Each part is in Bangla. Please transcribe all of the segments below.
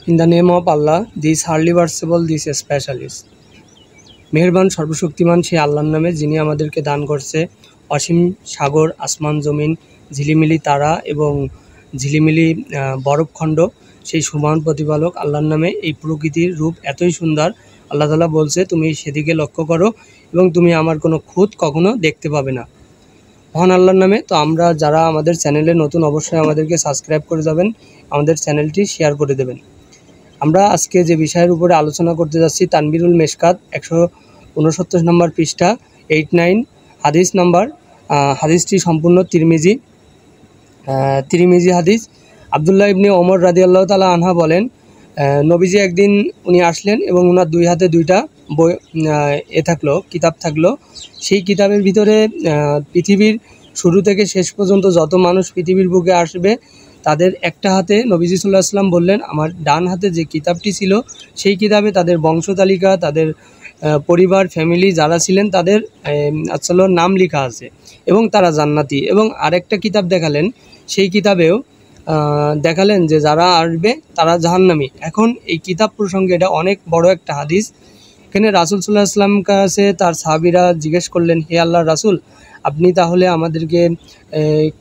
In the name of Allah, this hardly worshipable, this specialist. মেহেরবান সর্বশক্তিমান সেই আল্লাহর নামে যিনি আমাদেরকে দান করছে অসীম সাগর, আসমান, জমিন, ঝিলিমিলি তারা এবং ঝিলিমিলি বরফখণ্ড। সেই সুমহান প্রতিপালক আল্লাহর নামে এই প্রকৃতির রূপ এতই সুন্দর। আল্লাহ তাআলা বলছে, তুমি সেদিকে লক্ষ্য করো এবং তুমি আমার কোনো খুঁত কখনো দেখতে পাবে না। মহান আল্লাহর নামে। তো আমরা যারা আমাদের চ্যানেলে নতুন, অবশ্যই আমাদেরকে সাবস্ক্রাইব করে যাবেন, আমাদের চ্যানেলটি শেয়ার করে দেবেন। আমরা আজকে যে বিষয়ের উপরে আলোচনা করতে যাচ্ছি, তানবীরুল মেশকাত 169 নম্বর পৃষ্ঠা 89 হাদিস নাম্বার। হাদিসটি সম্পূর্ণ তিরমিজি হাদিস। আব্দুল্লাহ ইবনে ওমর রাদিয়াল্লাহু তাআলা আনহা বলেন, নবীজি একদিন উনি আসলেন এবং ওনার দুই হাতে দুইটা বই কিতাব থাকলো। সেই কিতাবের ভিতরে পৃথিবীর শুরু থেকে শেষ পর্যন্ত যত মানুষ পৃথিবীর বুকে আসবে তাদের একটা হাতে নবীজি সাল্লাল্লাহু আলাইহি ওয়াসাল্লাম বললেন, আমার ডান হাতে যে কিতাবটি ছিল সেই কিতাবে তাদের বংশতালিকা, তাদের পরিবার, ফ্যামিলি যারা ছিলেন তাদের আসলে নাম লেখা আছে এবং তারা জান্নাতি। এবং আরেকটা কিতাব দেখালেন, সেই কিতাবেও দেখালেন যে যারা আসবে তারা জাহান্নামী। এখন এই কিতাব প্রসঙ্গে এটা অনেক বড় একটা হাদিস। এখানে রাসূল সাল্লাল্লাহু আলাইহি ওয়াসাল্লাম কাছে তার সাহাবীরা জিজ্ঞেস করলেন, হে আল্লাহর রাসূল, আপনি তাহলে আমাদেরকে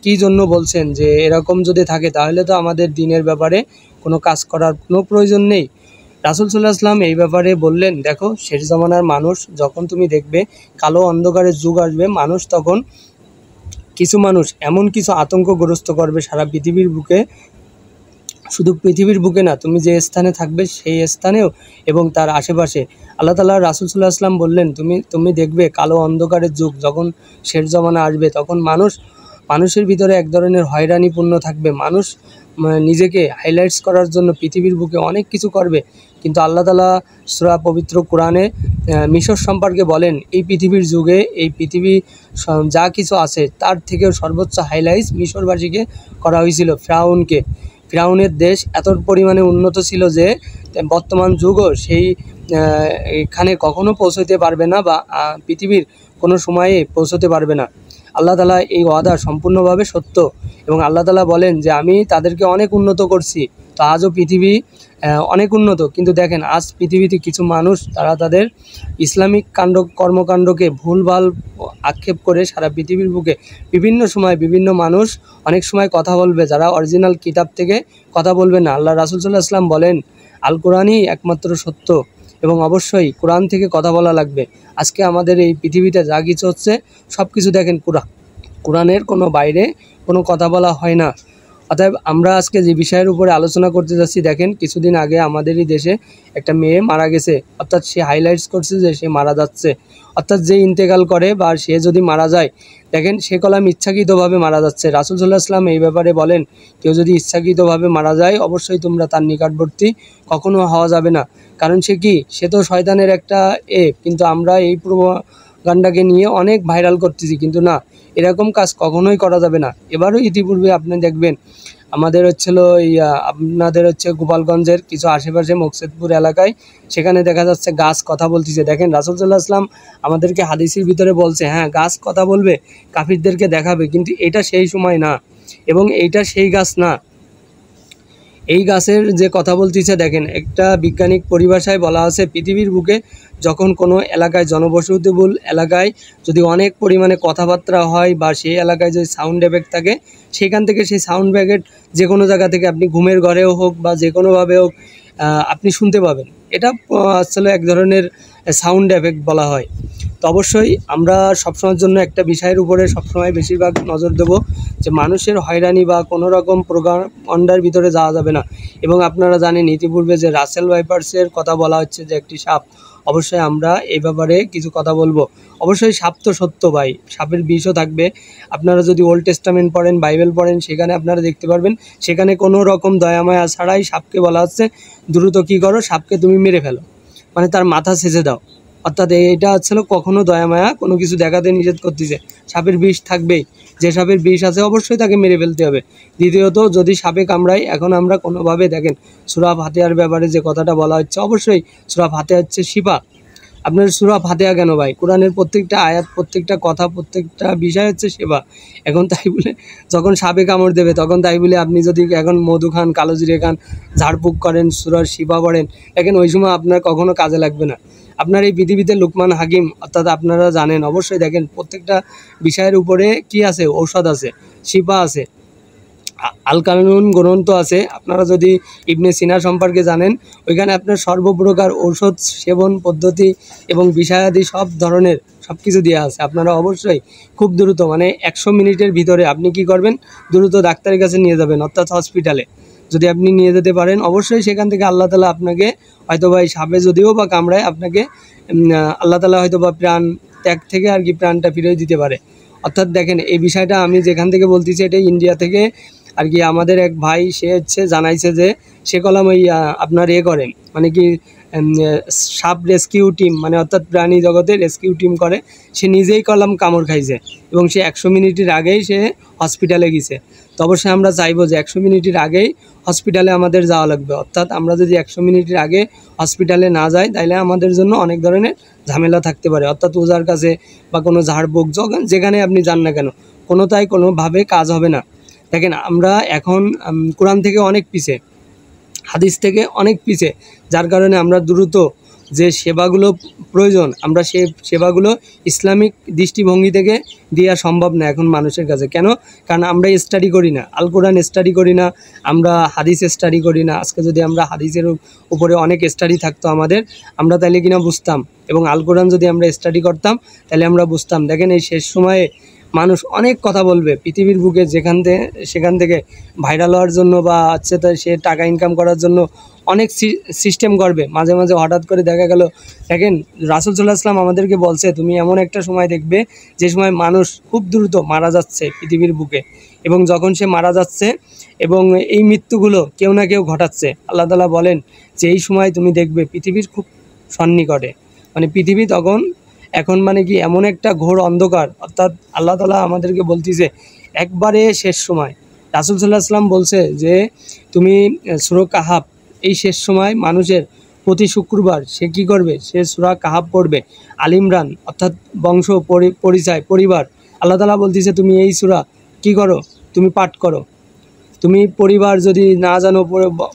কি জন্য বলছেন যে এরকম যদি থাকে তাহলে তো আমাদের দিনের ব্যাপারে কোনো কাজ করার কোনো প্রয়োজন নেই। রাসূল সাল্লাল্লাহু আলাইহি ওয়াসাল্লাম এই ব্যাপারে বললেন, দেখো, শেষ জামানার মানুষ যখন তুমি দেখবে কালো অন্ধকারের যুগ আসবে, মানুষ তখন কিছু মানুষ এমন কিছু আতঙ্কগ্রস্ত করবে সারা পৃথিবীর বুকে, শুধু পৃথিবীর বুকে না, তুমি যে স্থানে থাকবে সেই স্থানেও এবং তার আশেপাশে। আল্লাহ তাআলা রাসূল সাল্লাল্লাহু আলাইহি ওয়াসাল্লাম বললেন, তুমি দেখবে কালো অন্ধকারের যুগ যখন শেষ জামানা আসবে তখন মানুষের ভিতরে এক ধরনের হয়রানিপূর্ণ থাকবে। মানুষ নিজেকে হাইলাইটস করার জন্য পৃথিবীর বুকে অনেক কিছু করবে, কিন্তু আল্লাহ তাআলা সূরা পবিত্র কোরআনে মিশর সম্পর্কে বলেন, এই পৃথিবীর যুগে এই পৃথিবী যা কিছু আছে তার থেকেও সর্বোচ্চ হাইলাইটস মিশরবাসীকে করা হয়েছিল। ফিরাউনের দেশ এত পরিমাণে উন্নত ছিল যে বর্তমান যুগও সেই এখানে কখনো পৌঁছতে পারবে না বা পৃথিবীর কোনো সময়ে পৌঁছতে পারবে না। আল্লাহ তাআলা এই ওয়াদা সম্পূর্ণভাবে সত্য এবং আল্লাহ তাআলা বলেন যে আমি তাদেরকে অনেক উন্নত করছি। তো আজও পৃথিবী অনেক উন্নত, কিন্তু দেখেন আজ পৃথিবীতে কিছু মানুষ তারা তাদের ইসলামিক কর্মকাণ্ডকে ভুলভাল আক্ষেপ করে সারা পৃথিবীর বুকে বিভিন্ন সময় বিভিন্ন মানুষ অনেক সময় কথা বলবে যারা অরিজিনাল কিতাব থেকে কথা বলবে না। আল্লাহ রাসূল সাল্লাল্লাহু আলাইহি ওয়াসাল্লাম বলেন, আল কোরআনই একমাত্র সত্য এবং অবশ্যই কোরআন থেকে কথা বলা লাগবে। আজকে আমাদের এই পৃথিবীতে যা কিছু হচ্ছে সব কিছু দেখেন কোরআনের কোনো বাইরে কোনো কথা বলা হয় না। অতএব আমরা আজকে যে বিষয়ের উপরে আলোচনা করতে যাচ্ছি, দেখেন কিছুদিন আগে আমাদেরই দেশে একটা মেয়ে মারা গেছে, অর্থাৎ সে হাইলাইটস করছে যে সে মারা যাচ্ছে, অর্থাৎ যে ইন্তেকাল করে বা সে যদি মারা যায়, দেখেন সে কলাম ইচ্ছাকৃতভাবে মারা যাচ্ছে। রাসূল সাল্লাল্লাহু আলাইহি ওয়াসাল্লাম এই ব্যাপারে বলেন, কেউ যদি ইচ্ছাকৃতভাবে মারা যায় অবশ্যই তোমরা তার নিকটবর্তী কখনো হওয়া যাবে না। কারণ সে তো শয়তানের একটা কিন্তু আমরা এই প্রোপাগান্ডাকে নিয়ে অনেক ভাইরাল করতেছি, কিন্তু না, এরকম কাজ কখনোই করা যাবে না। এবারও ইতিপূর্বে আপনি দেখবেন আমাদের আপনাদের গোপালগঞ্জের কিছু আশেপাশে মকসেদপুর এলাকায় সেখানে দেখা যাচ্ছে গাছ কথা বলতেছে। দেখেন রাসূল সাল্লাল্লাহু আলাইহি ওয়াসাল্লাম আমাদেরকে হাদিসের ভিতরে বলছে, হ্যাঁ, গাছ কথা বলবে, কাফিরদেরকে দেখাবে, কিন্তু এটা সেই সময় না এবং এইটা সেই গাছ না। এই গাছের যে কথা বলতেছে, দেখেন একটা বৈজ্ঞানিক পরিভাষায় বলা আছে, পৃথিবীর বুকে যখন কোনো এলাকায় জনবসতিবহুল এলাকায় যদি অনেক পরিমাণে কথাবার্তা হয় বা সেই এলাকায় যদি সাউন্ড এফেক্ট থাকে, সেখান থেকে সেই সাউন্ড এফেক্ট যে কোনো জায়গা থেকে আপনি ঘুমের ঘরেও হোক বা যে কোনোভাবে হোক আপনি শুনতে পাবেন। এটা আসলে এক ধরনের সাউন্ড এফেক্ট বলা হয়। তো অবশ্যই আমরা সবসময়ের জন্য একটা বিষয়ের উপরে সবসময় বেশিরভাগ নজর দেব যে মানুষের হয়রানি বা কোনো রকম প্রোপাগান্ডার ভিতরে যাওয়া যাবে না। এবং আপনারা জানেন ইতিপূর্বে যে রাসেল ভাইপারসের কথা বলা হচ্ছে যে একটি সাপ, অবশ্যই আমরা এই ব্যাপারে কিছু কথা বলবো। অবশ্যই সাপ তো সত্য ভাই, সাপের বিষও থাকবে। আপনারা যদি ওল্ড টেস্টামেন্ট পড়েন, বাইবেল পড়েন, সেখানে আপনারা দেখতে পারবেন সেখানে কোনো রকম দয়ামায়া ছাড়াই সাপকে বলা হচ্ছে দ্রুত কী করো, সাপকে তুমি মেরে ফেলো, মানে তার মাথা ছেঁচে দাও। অর্থাৎ এটা হচ্ছিল কখনো দয়ামায়া কোনো কিছু দেখাতে নিষেধ করতেছে। সাপের বিষ থাকবেই, যে সাপের বিষ আছে অবশ্যই তাকে মেরে ফেলতে হবে। দ্বিতীয়ত, যদি সাপে কামড়ায়, এখন আমরা কোনোভাবে দেখেন সূরা ফাতিহার ব্যাপারে যে কথাটা বলা হচ্ছে, অবশ্যই সূরা ফাতিহা হচ্ছে শিফা, আপনার সূরা ফাতিহা কেন ভাই? কোরআনের প্রত্যেকটা আয়াত, প্রত্যেকটা কথা, প্রত্যেকটা বিষয় হচ্ছে সেবা। এখন তাই বলে যখন সাপে কামড় দেবে তখন তাই বলে আপনি যদি এখন মধু খান, কালো জিরে খান, ঝাড়ফুঁক করেন, সূরার শিফা পড়েন, দেখেন ওই সময় আপনার কখনো কাজে লাগবে না। আপনার এই পৃথিবীতে লুকমান হাকিম অর্থাৎ আপনারা জানেন অবশ্যই, দেখেন প্রত্যেকটা বিষয়ের উপরে কি আছে? ঔষধ আছে, শিফা আছে, আল কানুন গ্রন্থ আছে। আপনারা যদি ইবনে সিনা সম্পর্কে জানেন, ওইখানে আপনার সর্বপ্রকার ঔষধ সেবন পদ্ধতি এবং বিষয়াদি সব ধরনের সব কিছু দেওয়া আছে। আপনারা অবশ্যই খুব দ্রুত, মানে 100 মিনিটের ভিতরে আপনি কি করবেন? দ্রুত ডাক্তারের কাছে নিয়ে যাবেন, অর্থাৎ হসপিটালে যদি আপনি নিয়ে যেতে পারেন, অবশ্যই সেখান থেকে আল্লাহ তাআলা আপনাকে হয়তো বা এই সাপে যদিও বা কামড়ায়, আপনাকে আল্লাহ তাআলা হয়তো বা প্রাণ ত্যাগ থেকে আর কি প্রাণটা ফিরিয়ে দিতে পারে। অর্থাৎ দেখেন এই বিষয়টা আমি যেখান থেকে বলতেছি, এটা ইন্ডিয়া থেকে আর কি আমাদের এক ভাই, সে হচ্ছে জানাইছে যে সে কলাম ওই আপনার করে, মানে কি সাব রেস্কিউ টিম, মানে অর্থাৎ প্রাণী জগতে রেস্কিউ টিম করে। সে নিজেই কলাম কামড় খাইছে এবং সে 100 মিনিটের আগেই সে হসপিটালে গেছে। তো অবশ্যই আমরা চাইবো যে 100 মিনিটের আগেই হসপিটালে আমাদের যাওয়া লাগবে। অর্থাৎ আমরা যদি 100 মিনিটের আগে হসপিটালে না যাই, তাহলে আমাদের জন্য অনেক ধরনের ঝামেলা থাকতে পারে। অর্থাৎ ওজার কাছে বা কোনো ঝাড়ফুঁক যেখানে আপনি যান না কেন, কোনোভাবে কাজ হবে না। দেখেন আমরা এখন কোরআন থেকে অনেক পিছে, হাদিস থেকে অনেক পিছে, যার কারণে আমরা দ্রুত যে সেবাগুলো প্রয়োজন, আমরা সে সেবাগুলো ইসলামিক দৃষ্টিভঙ্গি থেকে দেওয়া সম্ভব না এখন মানুষের কাছে। কেন? কারণ আমরা স্টাডি করি না, আল কোরআন স্টাডি করি না, আমরা হাদিস স্টাডি করি না। আজকে যদি আমরা হাদিসের উপরে অনেক স্টাডি থাকতো আমাদের, আমরা তাহলে কিনা বুঝতাম, এবং আল কোরআন যদি আমরা স্টাডি করতাম তাহলে আমরা বুঝতাম। দেখেন এই শেষ সময়ে মানুষ অনেক কথা বলবে পৃথিবীর বুকে, সেখান থেকে ভাইরাল হওয়ার জন্য বা হচ্ছে তো সে টাকা ইনকাম করার জন্য অনেক সিস্টেম করবে। মাঝে মাঝে হঠাৎ করে দেখা গেল, দেখেন রাসূল সাল্লাল্লাহু আলাইহি ওয়াসাল্লাম আমাদেরকে বলছে, তুমি এমন একটা সময় দেখবে যে সময় মানুষ খুব দ্রুত মারা যাচ্ছে পৃথিবীর বুকে, এবং যখন সে মারা যাচ্ছে এবং এই মৃত্যুগুলো কেউ না কেউ ঘটাচ্ছে, আল্লাহ তাআলা বলেন যে এই সময় তুমি দেখবে পৃথিবীর খুব সন্নিকটে, মানে পৃথিবী তখন এখন মানে কি এমন একটা ঘোর অন্ধকার। অর্থাৎ আল্লাহ তাআলা আমাদেরকে বলতেছে একবারে শেষ সময়। রাসূল সাল্লাল্লাহু আলাইহি ওয়াসাল্লাম বলছে যে তুমি সূরা কাহাফ, এই শেষ সময় মানুষের প্রতি শুক্রবার সে কী করবে? সে সূরা কাহাফ পড়বে। আল ইমরান অর্থাৎ বংশ পরিচয় পরিবার, আল্লাহ তাআলা বলতেছে তুমি এই সূরা কী করো? তুমি পাঠ করো। তুমি পরিবার যদি না জানো,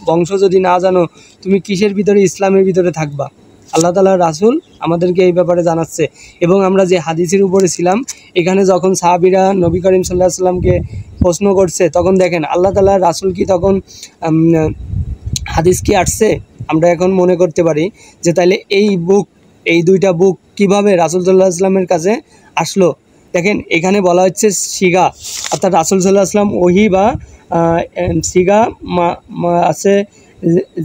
বংশ যদি না জানো, তুমি কিসের ভিতরে, ইসলামের ভিতরে থাকবা? আল্লাহ তাআলার রাসূল আমাদেরকে এই ব্যাপারে জানাচ্ছে। এবং আমরা যে হাদিসের উপরে ছিলাম, এখানে যখন সাহাবীরা নবী করিম সাল্লাল্লাহু আলাইহি ওয়াসাল্লামকে প্রশ্ন করছে, তখন দেখেন আল্লাহ তাআলার রাসূল কি তখন হাদিস কি আসছে? আমরা এখন মনে করতে পারি যে তাইলে এই দুইটা বুক কিভাবে রাসূল সাল্লাল্লাহু আলাইহি ওয়াসাল্লামের কাছে আসলো। দেখেন এখানে বলা হচ্ছে সিগা, অর্থাৎ রাসূল সাল্লাল্লাহু আলাইহি ওয়াসাল্লাম ওহী বা সিগা আছে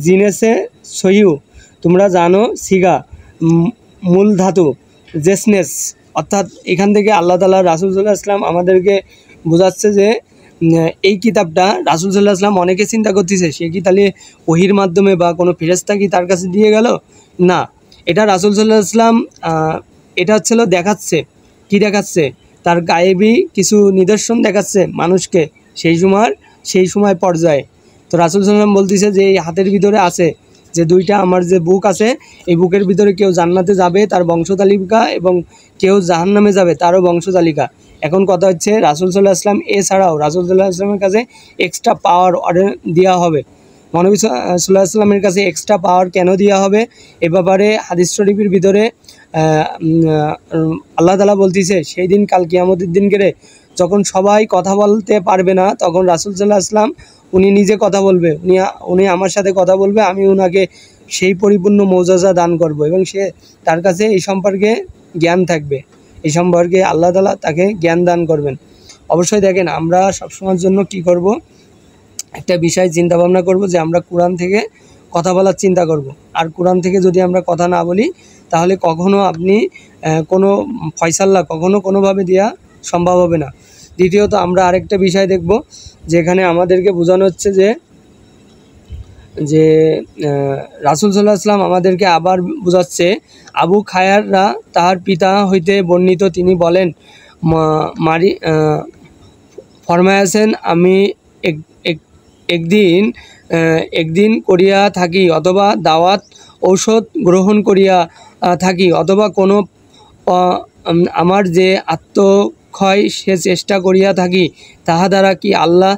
জিনেসে সহিউ, তোমরা জানো সিগা মূল ধাতু জেসনেস। অর্থাৎ এখান থেকে আল্লাহ তাআলা রাসূল সাল্লাল্লাহু আলাইহি ওয়াসাল্লাম আমাদেরকে বোঝাচ্ছে যে এই কিতাবটা রাসূল সাল্লাল্লাহু আলাইহি ওয়াসাল্লাম অনেকে চিন্তা করতেছে সে কি তাহলে ওহীর মাধ্যমে বা কোনো ফেরেশতা কি তার কাছে দিয়ে গেল? না, এটা রাসূল সাল্লাল্লাহু আলাইহি ওয়াসাল্লাম এটা হচ্ছিল দেখাচ্ছে, কি দেখাচ্ছে? তার গায়েবী কিছু নিদর্শন দেখাচ্ছে মানুষকে সেই সময় পর্যায়ে। তো রাসূল সাল্লাল্লাহু আলাইহি ওয়াসাল্লাম বলতেছে যে এই হাতের ভিতরে আছে যে দুইটা আমার যে বুক আছে, এই বুকের ভিতরে কেউ জান্নাতে যাবে তার বংশতালিকা, এবং কেউ জাহান্নামে যাবে তারও বংশতালিকা। এখন কথা হচ্ছে রাসূল সাল্লাল্লাহু আলাইহি ওয়াসাল্লাম এছাড়াও রাসূল সাল্লাল্লাহু আলাইহি ওয়াসাল্লামের কাছে এক্সট্রা পাওয়ার অর্ডার দেওয়া হবে। মহানবী সাল্লাল্লাহু আলাইহি ওয়াসাল্লামের কাছে এক্সট্রা পাওয়ার কেন দেওয়া হবে? এ ব্যাপারে হাদিস শরীফের ভিতরে আল্লাহ তাআলা বলতেছে সেই দিন কাল কিয়ামতের দিন করে যখন সবাই কথা বলতে পারবে না, তখন রাসূল সাল্লাল্লাহু আলাইহি ওয়াসাল্লাম উনি নিজে কথা বলবে, উনি আমার সাথে কথা বলবে, আমি ওনাকে সেই পরিপূর্ণ মৌজাজা দান করব, এবং সে তার কাছে এই সম্পর্কে জ্ঞান থাকবে, এই সম্পর্কে আল্লাহ তাআলা তাকে জ্ঞান দান করবেন। অবশ্যই দেখেন আমরা সবসময়ের জন্য কি করব? একটা বিষয় চিন্তা ভাবনা করব যে আমরা কোরআন থেকে কথা বলার চিন্তা করব। আর কোরআন থেকে যদি আমরা কথা না বলি, তাহলে কখনো আপনি কোনো ফয়সালা কখনো কোনোভাবে দেওয়া সম্ভব হবে না। দ্বিতীয়ত আমরা আরেকটা বিষয় দেখব, যেখানে আমাদেরকে বোঝানো হচ্ছে যে রাসূল সাল্লাল্লাহু আলাইহি ওয়াসাল্লাম আমাদেরকে আবার বোঝাচ্ছে, আবু খায়াররা তাহার পিতা হইতে বর্ণিত, তিনি বলেন ফরমায়াছেন, আমি একদিন করিয়া থাকি, অথবা দাওয়াত ঔষধ গ্রহণ করিয়া থাকি, অথবা কোনো আমার যে আত্মক্ষয় সে চেষ্টা করিয়া থাকি, তাহা দ্বারা কি আল্লাহ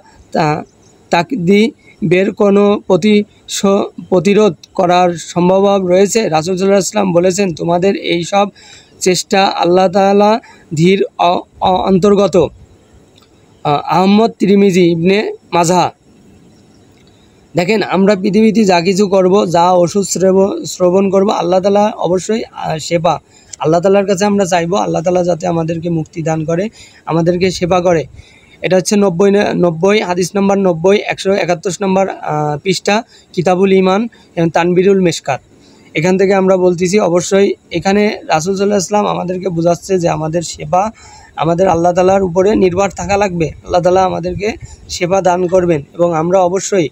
তাকদীরের কোনো প্রতিরোধ করার সম্ভব রয়েছে? রাসূল সাল্লাল্লাহু আলাইহি ওয়াসাল্লাম বলেছেন, তোমাদের এই সব চেষ্টা আল্লাহ তাআলা ধীর অন্তর্গত। আহমদ, তিরমিজি, ইবনে মাজাহ। দেখেন, আমরা পৃথিবীতে যা কিছু করব, যা ওষুধ শ্রবণ করব, আল্লাহ তাআলা অবশ্যই সেবা, আল্লাহ তাআলার কাছে আমরা চাইবো আল্লাহ তাআলা যাতে আমাদেরকে মুক্তি দান করে, আমাদেরকে সেবা করে। এটা হচ্ছে 90 হাদিস নম্বর 90, 171 নম্বর পৃষ্ঠা, কিতাবুল ঈমান এবং তানবীরুল মিশকাত। এখান থেকে আমরা বলতেছি, অবশ্যই এখানে রাসূল সাল্লাল্লাহু আলাইহি ওয়াসাল্লাম আমাদেরকে বোঝাচ্ছে যে আমাদের সেবা আমাদের আল্লাহ তাআলার উপরে নির্ভর থাকা লাগবে। আল্লাহ তাআলা আমাদেরকে সেবা দান করবেন, এবং আমরা অবশ্যই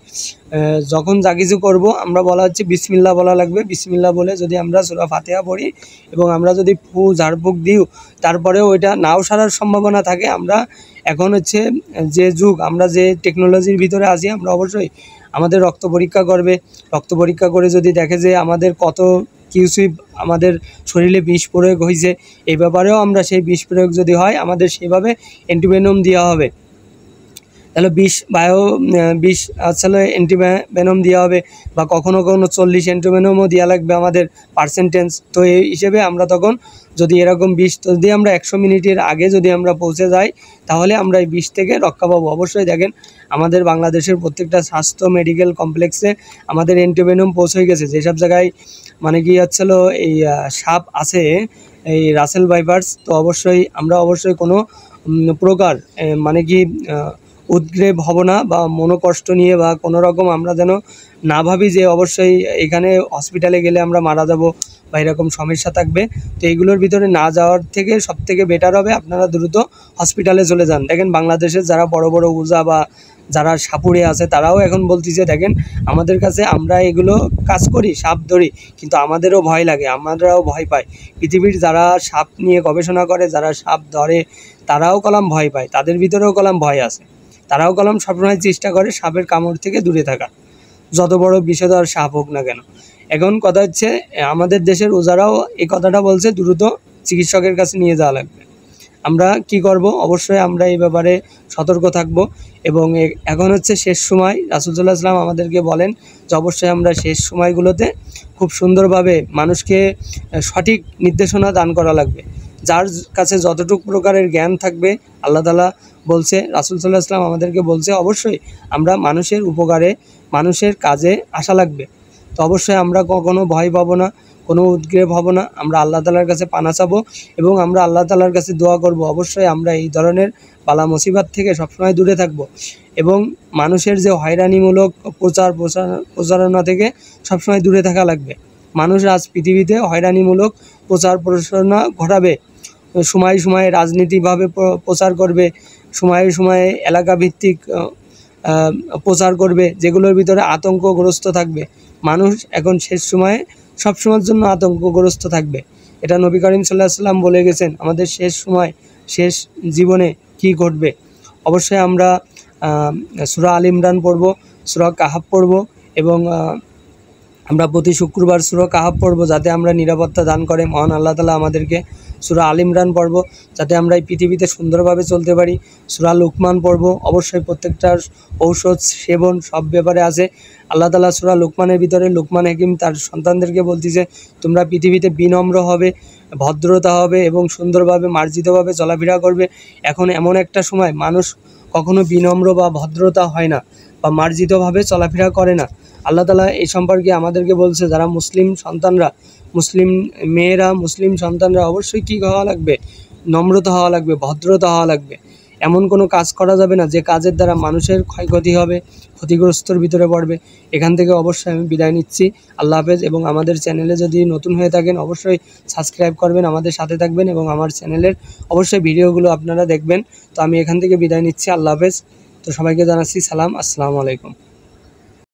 যখন যা কিছু করবো আমরা বলা হচ্ছে বিসমিল্লাহ বলা লাগবে। বিসমিল্লাহ বলে যদি আমরা সূরা ফাতিহা পড়ি এবং আমরা যদি ঝাড়ফুঁক দিও, তারপরেও ওইটা নাও সারার সম্ভাবনা থাকে, আমরা এখন হচ্ছে যে যুগ, আমরা যে টেকনোলজির ভিতরে আছি, আমরা অবশ্যই আমাদের রক্ত পরীক্ষা করবে। রক্ত পরীক্ষা করে যদি দেখে যে আমাদের কত কিউসি আমাদের শরীরে বিষ প্রয়োগ হয়েছে, এই ব্যাপারেও আমরা সেই বিষ প্রয়োগ যদি হয়, আমাদের সেভাবে অ্যান্টিভেনম দেওয়া হবে। তাহলে বিষ আসলে অ্যান্টিভেনম দেওয়া হবে, বা কখনো কখনো 40 অ্যান্টিভেনমও দেওয়া লাগবে আমাদের পার্সেন্টেজ। তো এই হিসেবে আমরা তখন যদি এরকম বিষ যদি আমরা 100 মিনিটের আগে যদি আমরা পৌঁছে যাই, তাহলে আমরা এই বিষ থেকে রক্ষা পাবো। অবশ্যই দেখেন, আমাদের বাংলাদেশের প্রত্যেকটা স্বাস্থ্য মেডিকেল কমপ্লেক্সে আমাদের অ্যান্টিভেনম পৌঁছে গেছে। যেসব জায়গায় মানে কি হচ্ছিল এই সাপ আছে, এই রাসেল ভাইপারস, তো অবশ্যই আমরা অবশ্যই কোনো প্রকার মানে কি উদ্গ্রীব হব না, বা মনোকষ্ট নিয়ে বা কোনো রকম আমরা যেন না ভাবি যে অবশ্যই এখানে হসপিটালে গেলে আমরা মারা যাব বা এরকম সমস্যা থাকবে। তো এইগুলোর ভিতরে না যাওয়ার থেকে সবথেকে বেটার হবে আপনারা দ্রুত হসপিটালে চলে যান। দেখেন, বাংলাদেশের যারা বড় বড় ওঝা বা যারা সাপুড়ে আছে, তারাও এখন বলতেছে, দেখেন আমাদের কাছে আমরা এগুলো কাজ করি, সাপ ধরি, কিন্তু আমাদেরও ভয় লাগে, আমরাও ভয় পাই। পৃথিবীর যারা সাপ নিয়ে গবেষণা করে, যারা সাপ ধরে, তারাও কলম ভয় পায়, তাদের ভিতরেও কলম ভয় আছে। তারাও কলম সবসময় চেষ্টা করে সাপের কামড় থেকে দূরে থাকা, যত বড় বিষধর সাপ হোক না কেন। এখন কথা হচ্ছে, আমাদের দেশের ওঝারাও এই কথাটা বলছে, দ্রুত চিকিৎসকের কাছে নিয়ে যাওয়া লাগবে। আমরা কি করব? অবশ্যই আমরা এই ব্যাপারে সতর্ক থাকব। এবং এখন হচ্ছে শেষ সময়, রাসূল সাল্লাল্লাহু আলাইহি ওয়াসাল্লাম আমাদেরকে বলেন যে অবশ্যই আমরা শেষ সময়গুলোতে খুব সুন্দরভাবে মানুষকে সঠিক নির্দেশনা দান করা লাগবে। যার কাছে যতটুকু প্রকারের জ্ঞান থাকবে, আল্লাহ তাআলা বলছে, রাসূল সাল্লাল্লাহু আলাইহি ওয়াসাল্লাম আমাদেরকে বলছে, অবশ্যই আমরা মানুষের উপকারে, মানুষের কাজে আসা লাগবে। তো অবশ্যই আমরা কখনো ভয় পাবো না, কোনো উদ্গ্রীব হব না, আমরা আল্লাহ তাআলার কাছে পানা চাবো এবং আমরা আল্লাহ তাআলার কাছে দোয়া করব। অবশ্যই আমরা এই ধরনের বালা মুসিবত থেকে সবসময় দূরে থাকব, এবং মানুষের যে হয়রানিমূলক প্রচারণা থেকে সবসময় দূরে থাকা লাগবে। মানুষ আজ পৃথিবীতে হয়রানিমূলক প্রচারণা ঘটাবে, সময়ে সময়ে রাজনীতিভাবে প্রচার করবে, সময়ে সময়ে এলাকাভিত্তিক প্রচার করবে, যেগুলোর ভিতরে আতঙ্কগ্রস্ত থাকবে। মানুষ এখন শেষ সময়ে সবসময়ের জন্য আতঙ্কগ্রস্ত থাকবে। এটা নবী করিম সাল্লাল্লাহু আলাইহি ওয়াসাল্লাম বলে গেছেন, আমাদের শেষ সময়, শেষ জীবনে কি ঘটবে। অবশ্যই আমরা সূরা আল ইমরান পড়ব, সূরা কাহাফ পড়ব, এবং আমরা প্রতি শুক্রবার সূরা কাহাফ পড়ব, যাতে আমরা নিরাপত্তা দান করে মহান আল্লাহ তাআলা আমাদেরকে। সূরা আল ইমরান পড়ব, যাতে আমরা এই পৃথিবীতে সুন্দরভাবে চলতে পারি। সূরা লুকমান পড়ব, অবশ্যই প্রত্যেকটার ঔষধ সেবন সব ব্যাপারে আছে। আল্লাহ তাআলা সূরা লুকমানের ভিতরে লুকমান হাকিম তার সন্তানদেরকে বলতেছে, তোমরা পৃথিবীতে বিনম্র হবে, ভদ্রতা হবে এবং সুন্দরভাবে মার্জিতভাবে চলাফেরা করবে। এখন এমন একটা সময়, মানুষ কখনো বিনম্র বা ভদ্রতা হয় না বা মার্জিতভাবে চলাফেরা করে না। আল্লাহ তাআলা এই সম্পর্কে আমাদেরকে বলছে, যারা মুসলিম সন্তানরা, মুসলিম মেয়েরা, মুসলিম সন্তানরা অবশ্যই কী হওয়া লাগবে? নম্রতা হওয়া লাগবে, ভদ্রতা হওয়া লাগবে। এমন কোনো কাজ করা যাবে না যে কাজের দ্বারা মানুষের ক্ষয়ক্ষতি হবে, ক্ষতিগ্রস্তর ভিতরে পড়বে। এখান থেকে অবশ্যই আমি বিদায় নিচ্ছি। আল্লাহ হাফেজ। এবং আমাদের চ্যানেলে যদি নতুন হয়ে থাকেন, অবশ্যই সাবস্ক্রাইব করবেন, আমাদের সাথে থাকবেন এবং আমার চ্যানেলের অবশ্যই ভিডিওগুলো আপনারা দেখবেন। তো আমি এখান থেকে বিদায় নিচ্ছি। আল্লাহ হাফেজ। তো সবাইকে জানাচ্ছি সালাম, আসসালামু আলাইকুম।